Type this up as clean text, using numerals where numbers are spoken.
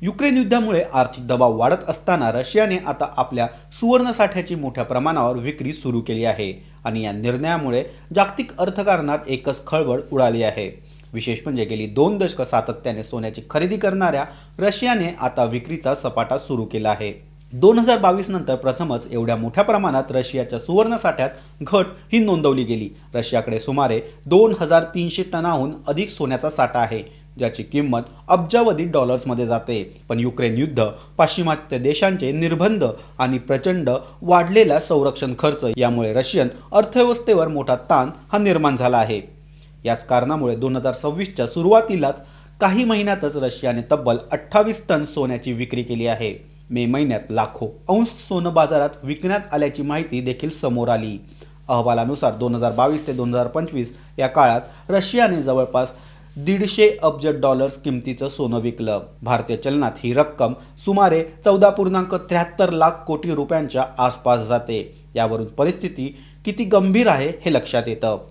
Ukraine युद्धामुळे आर्थिक दबाव वाढत असताना रशियाने आता आपल्या सुवर्ण साठ्याची मोठ्या प्रमाणावर विक्री सुरू केली आहे आणि या निर्णयामुळे जागतिक अर्थकारणात एकच खळबळ उडाली आहे। विशेष म्हणजे गेली 2 दशकं सातत्याने सोन्याची खरेदी करणाऱ्या रशियाने आता विक्रीचा सपाटा सुरू केला आहे। 2022 नंतर प्रथमच एवढ्या मोठ्या प्रमाणात रशियाच्या सुवर्ण साठ्यात घट ही नोंदवली गेली। रशियाकडे सुमारे 2300 टनाहून अधिक सोन्याचा साठा आहे, ज्याची किंमत अब्जावधी डॉलर्समध्ये जाते। पण युक्रेन युद्ध, पाश्चिमात्य देशांचे निर्बंध आणि प्रचंड वाढलेला संरक्षण खर्च यामुळे रशियन अर्थव्यवस्थेवर मोठा ताण हा निर्माण झाला आहे। याच कारणामुळे 2026च्या सुरुवातीलाच काही महिन्यातच रशियाने तब्बल 28 टन सोन्याची विक्री केली आहे। मे महिन्यात लाखो अंश सोनं बाजारात विकण्यात आल्याची माहिती देखील समोर आली। अहवालानुसार 2022 ते 2025 या काळात रशियाने जवळपास 150 अब्ज डॉलर्स किमतीचं सोनं विकलं। भारतीय चलनात ही रक्कम सुमारे 14.73 लाख कोटी रुपयांच्या आसपास जाते। यावरून परिस्थिती किती गंभीर आहे हे लक्षात येतं।